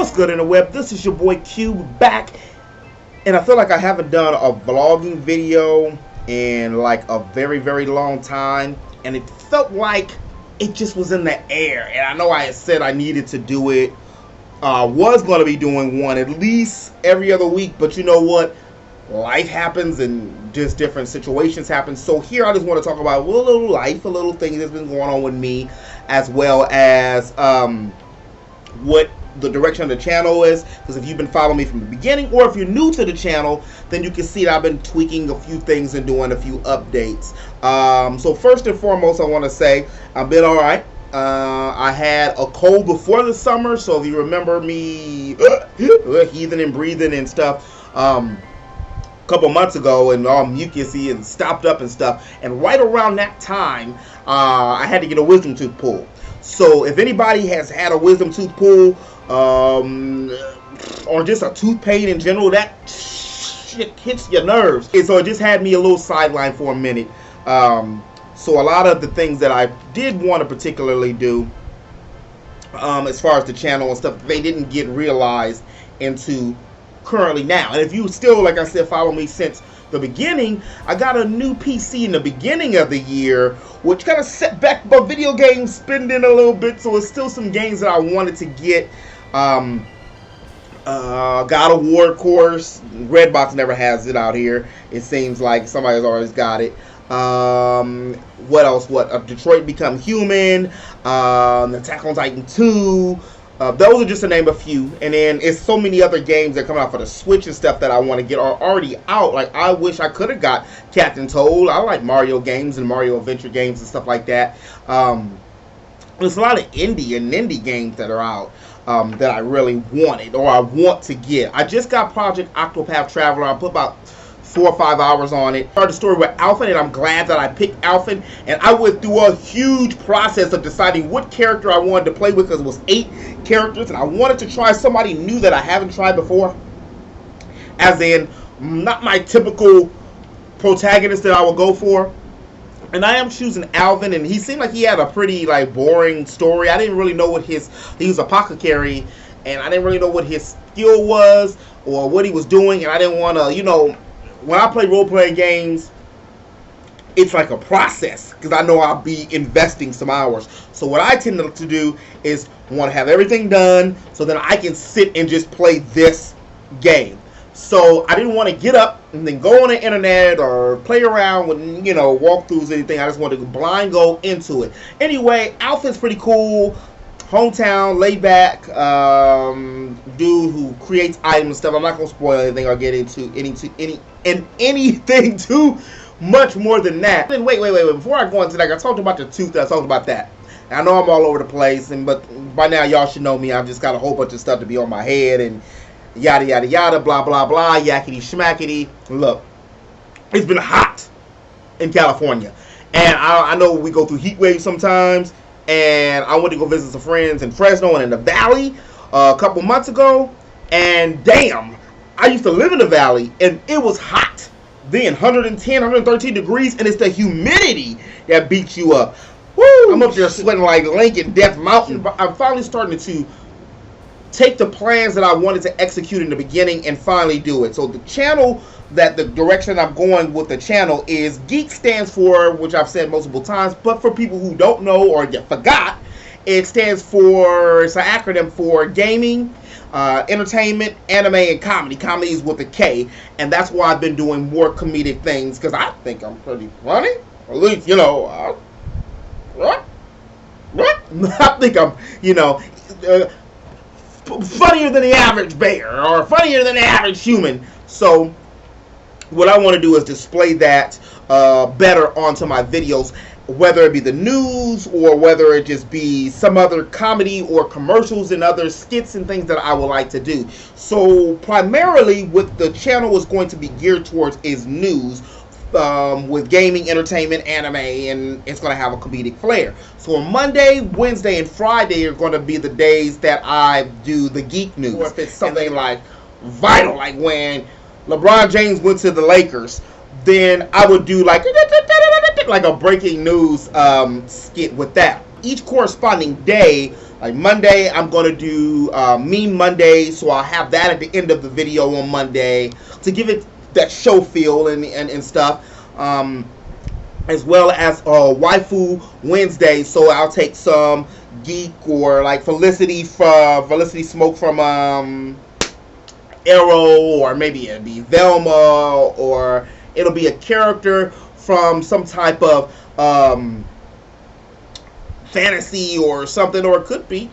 What's good in the web? This is your boy Q back, and I feel like I haven't done a vlogging video in like a very long time, and it felt like it just was in the air. And I know I had said I needed to do it, was going to be doing one at least every other week, but you know what, life happens and just different situations happen. So here I just want to talk about a little life, a little thing that's been going on with me, as well as what the direction of the channel is, because if you've been following me from the beginning, or if you're new to the channel, then you can see that I've been tweaking a few things and doing a few updates. So first and foremost, I want to say I've been alright. I had a cold before the summer, so if you remember me heathing and breathing and stuff a couple months ago, and all mucusy and stopped up and stuff, and right around that time I had to get a wisdom tooth pulled. So if anybody has had a wisdom tooth pull, or just a tooth pain in general, that shit hits your nerves. And so it just had me a little sideline for a minute. So a lot of the things that I did want to particularly do, as far as the channel and stuff, they didn't get realized into currently now. And if you still, like I said, follow me since the beginning, I got a new PC in the beginning of the year, which kind of set back my video game spending a little bit. So it's still some games that I wanted to get. God of War, of course. Redbox never has it out here. It seems like somebody's always got it. What else? Detroit Become Human, Attack on Titan 2. Those are just to name a few. And then it's so many other games that come out for the Switch and stuff that I want to get are already out. Like, I wish I could have got Captain Toad. I like Mario games and Mario Adventure games and stuff like that. There's a lot of indie games that are out that I really wanted, or I want to get. I just got Project Octopath Traveler. I put about 4 or 5 hours on it. I started the story with Alphen, and I'm glad that I picked Alphen. And I went through a huge process of deciding what character I wanted to play with, because it was 8 characters, and I wanted to try somebody new that I haven't tried before. As in, not my typical protagonist that I would go for. And I am choosing Alvin, and he seemed like he had a pretty boring story. I didn't really know what he was apothecary, and I didn't really know what his skill was or what he was doing, and I didn't want to, when I play role-playing games, it's like a process, because I know I'll be investing some hours. So what I tend to do is want to have everything done, so then I can sit and just play this game. So I didn't want to get up and then go on the internet or play around with, walkthroughs or anything. I just wanted to blind go into it. Anyway, Alpha's pretty cool. Hometown, laid back, dude who creates items and stuff. I'm not gonna spoil anything or get into anything too much more than that. Then wait. Before I go into that, I talked about the tooth. I talked about that. I know I'm all over the place, but by now y'all should know me. I've just got a whole bunch of stuff to be on my head and yada yada yada, blah blah blah, yakety schmackety. Look, it's been hot in California, and I know we go through heat waves sometimes. And I went to go visit some friends in Fresno and in the Valley a couple months ago. And damn, I used to live in the Valley, and it was hot then, 110, 113 degrees, and it's the humidity that beats you up. Woo! I'm up there sweating like Lincoln Death Mountain. But I'm finally starting to take the plans that I wanted to execute in the beginning and finally do it. So the channel, the direction I'm going with the channel is GEAK, stands for, which I've said multiple times, but for people who don't know or you forgot, it stands for, it's an acronym for gaming, entertainment, anime, and comedy. Comedy is with a K, and that's why I've been doing more comedic things, because I think I'm pretty funny. At least, I think I'm, funnier than the average bear, or funnier than the average human. So what I want to do is display that better onto my videos, whether it be the news or whether it just be some other comedy or commercials and other skits and things that I would like to do. So primarily what the channel is going to be geared towards is news, with gaming, entertainment, anime, and it's going to have a comedic flair. So on Monday, Wednesday, and Friday are going to be the days that I do the geek news. Or if it's something like vital, like when LeBron James went to the Lakers, then I would do like a breaking news skit with that. each corresponding day, like Monday, I'm going to do Meme Monday, so I'll have that at the end of the video on Monday to give it that show feel and stuff, as well as Waifu Wednesday, so I'll take some GEAK or like Felicity Smoke from Arrow, or maybe it'll be Velma, or it'll be a character from some type of fantasy or something, or it could be,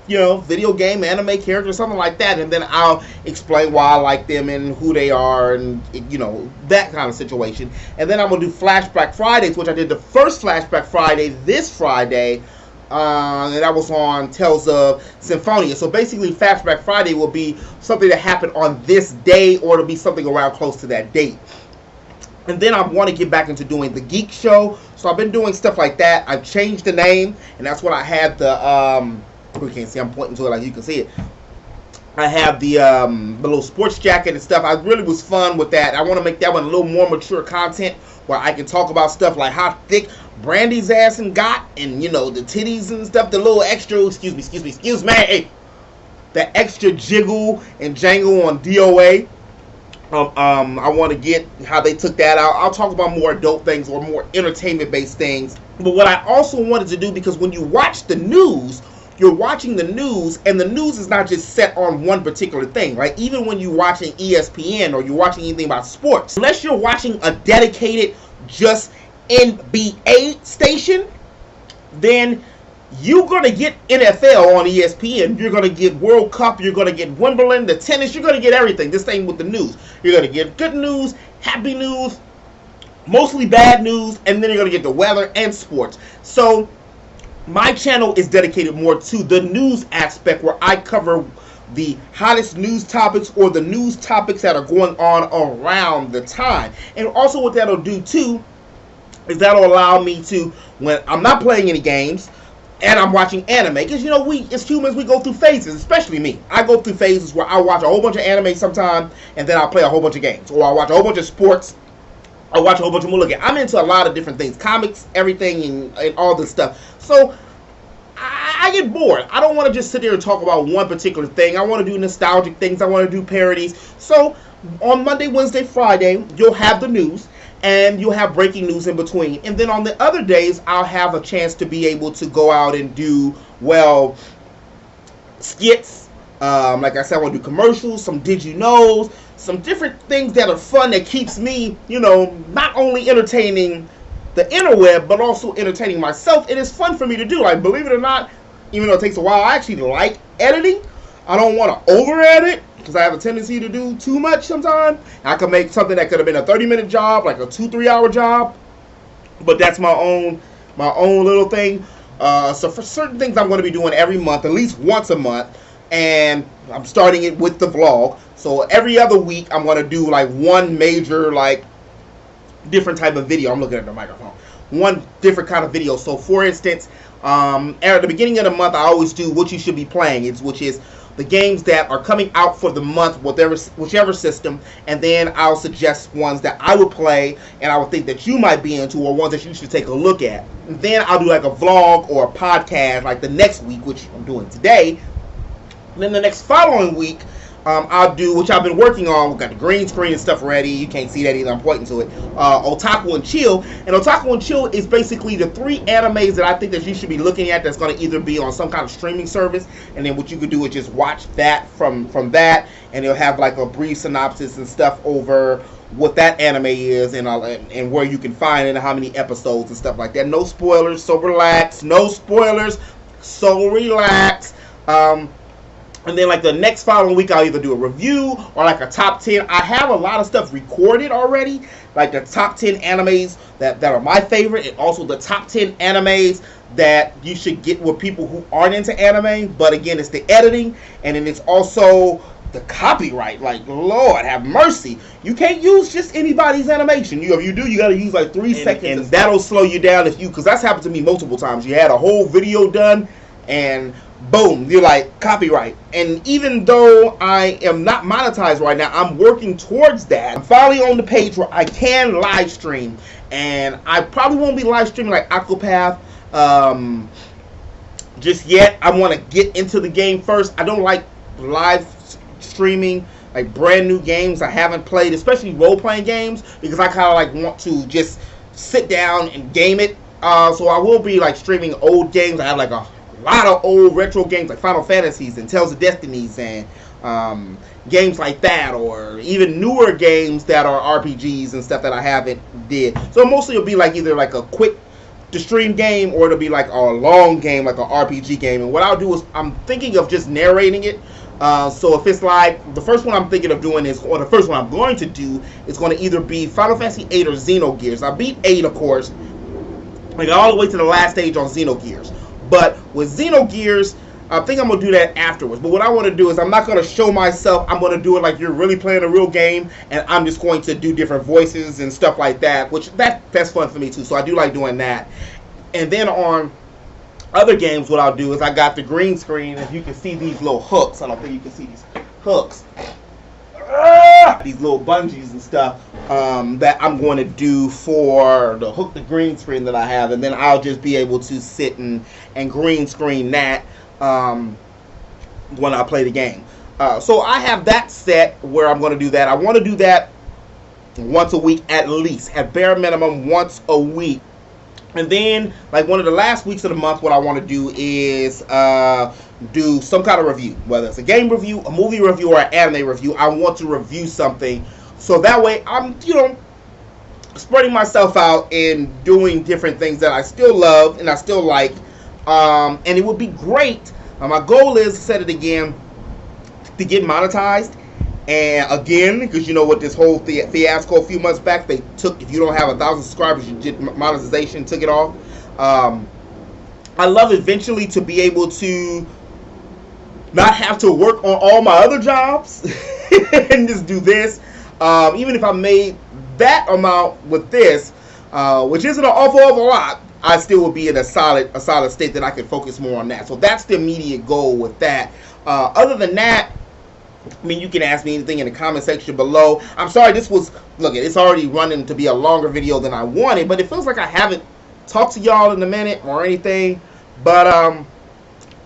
video game, anime character, something like that, and then I'll explain why I like them and who they are, and that kind of situation. And then I'm gonna do Flashback Fridays, which I did the first Flashback Friday this Friday, and that was on Tales of Symphonia. So basically, Flashback Friday will be something that happened on this day, or it'll be something around close to that date. And then I want to get back into doing the GEAK show. So I've been doing stuff like that. I've changed the name, and that's what I had the you can't see, I'm pointing to it like you can see it. I have the little sports jacket and stuff. I really was fun with that. I want to make that one a little more mature content, where I can talk about stuff like how thick Brandy's ass and got, and the titties and stuff, the little extra, excuse me, the extra jiggle and jangle on DOA. I want to get how they took that out. I'll talk about more adult things or more entertainment-based things. But what I also wanted to do, because when you watch the news, you're watching the news, and the news is not just set on one particular thing, right? Even when you're watching ESPN or you're watching anything about sports, unless you're watching a dedicated just NBA station, then you're going to get NFL on ESPN. You're going to get World Cup. You're going to get Wimbledon, the tennis. You're going to get everything. This thing with the news. You're going to get good news, happy news, mostly bad news, and then you're going to get the weather and sports. So my channel is dedicated more to the news aspect, where I cover the hottest news topics or the news topics that are going on around the time. And also what that'll do too is that'll allow me to, when I'm not playing any games and I'm watching anime, because we as humans, we go through phases, especially me. I go through phases where I watch a whole bunch of anime sometime, and then I'll play a whole bunch of games, or I'll watch a whole bunch of sports, I'll watch a whole bunch of movies. I'm into a lot of different things, comics, everything, and all this stuff. So I get bored. I don't want to just sit there and talk about one particular thing. I want to do nostalgic things. I want to do parodies. So on Monday, Wednesday, Friday, you'll have the news, and you'll have breaking news in between. And then on the other days, I'll have a chance to be able to go out and do, skits. Like I said, I want to do commercials, some did you knows, some different things that are fun, that keeps me, not only entertaining the interweb, but also entertaining myself. It is fun for me to do. Like, believe it or not, even though it takes a while, I actually like editing. I don't want to over-edit, because I have a tendency to do too much sometimes. I could make something that could have been a 30-minute job, like a 2-3 hour job. But that's my own little thing. So for certain things, I'm going to be doing every month, at least once a month. And I'm starting it with the vlog. So every other week, I'm going to do like one major, different type of video. I'm looking at the microphone. One different kind of video. So for instance, at the beginning of the month, I always do what you should be playing, which is the games that are coming out for the month, whichever system, and then I'll suggest ones that I would play and I would think that you might be into, or ones that you should take a look at. And then I'll do like a vlog or a podcast like the next week, which I'm doing today. And then the next following week, I'll do, which I've been working on. We've got the green screen and stuff ready. You can't see that either. I'm pointing to it. Otaku and Chill. And Otaku and Chill is basically the 3 animes that I think that you should be looking at, that's going to either be on some kind of streaming service, and then what you could do is just watch that from that, and it'll have like a brief synopsis and stuff over what that anime is, and where you can find it and how many episodes and stuff like that. No spoilers, so relax. No spoilers, so relax. And then like the next following week, I'll either do a review or like a top 10. I have a lot of stuff recorded already, like the top 10 animes that are my favorite, and also the top 10 animes that you should get with people who aren't into anime. But again, it's the editing, and then it's also the copyright. Like, Lord have mercy, you can't use just anybody's animation. If you do, you got to use like 3 seconds, and that'll slow you down because that's happened to me multiple times. You had a whole video done, and boom, you're like, copyright. And even though I am not monetized right now, I'm working towards that. I'm finally on the page where I can live stream, and I probably won't be live streaming like Aquapath. just yet. I want to get into the game first. I don't like live streaming like brand new games I haven't played, especially role-playing games, because I kind of like want to just sit down and game it. So I will be like streaming old games. I have like a lot of old retro games like Final Fantasies and Tales of Destinies and games like that, or even newer games that are RPGs and stuff that I haven't did. So mostly it'll be like either like a quick to stream game, or it'll be like a long game, like an RPG game. And what I'll do is I'm thinking of just narrating it. So if it's like the first one I'm thinking of doing is, or the first one I'm going to do is going to either be Final Fantasy 8 or Xenogears. I beat 8, of course. I got all the way to the last stage on Xenogears. But with Xenogears, I think I'm going to do that afterwards. But what I want to do is I'm not going to show myself. I'm going to do it like you're really playing a real game, and I'm just going to do different voices and stuff like that, which that's fun for me too. So I do like doing that. And then on other games, what I'll do is I got the green screen, and you can see these little hooks. I don't think you can see these hooks. These little bungees and stuff that I'm going to do for the green screen that I have, and then I'll just be able to sit and green screen that when I play the game. So I have that set where I'm going to do that. I want to do that once a week at least, at bare minimum once a week. And then, like one of the last weeks of the month, what I want to do is do some kind of review, whether it's a game review, a movie review, or an anime review. I want to review something, so that way I'm, spreading myself out and doing different things that I still love and I still like. And it would be great. My goal is, said it again, to get monetized. And again, because with this whole fiasco a few months back, they took, if you don't have 1,000 subscribers, you did monetization, took it off. I love eventually to be able to not have to work on all my other jobs and just do this. Even if I made that amount with this, which isn't an awful lot, I still will be in a solid state that I can focus more on that. So that's the immediate goal with that. Other than that, you can ask me anything in the comment section below. I'm sorry, it's already running to be a longer video than I wanted, but it feels like I haven't talked to y'all in a minute or anything. But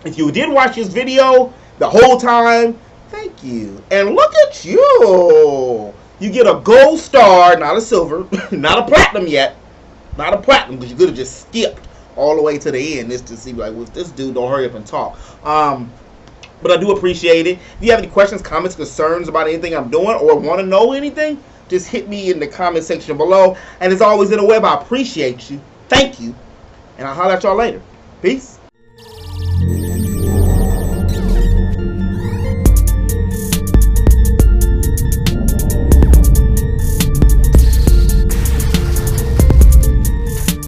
if you did watch this video the whole time, thank you. And look at you. You get a gold star, not a silver, not a platinum yet. Not a platinum, because you could have just skipped all the way to the end just to see, like, well, this dude don't hurry up and talk. But I do appreciate it. If you have any questions, comments, concerns about anything I'm doing, or want to know anything, just hit me in the comment section below. And as always, in the web, I appreciate you. Thank you. And I'll holler at y'all later. Peace.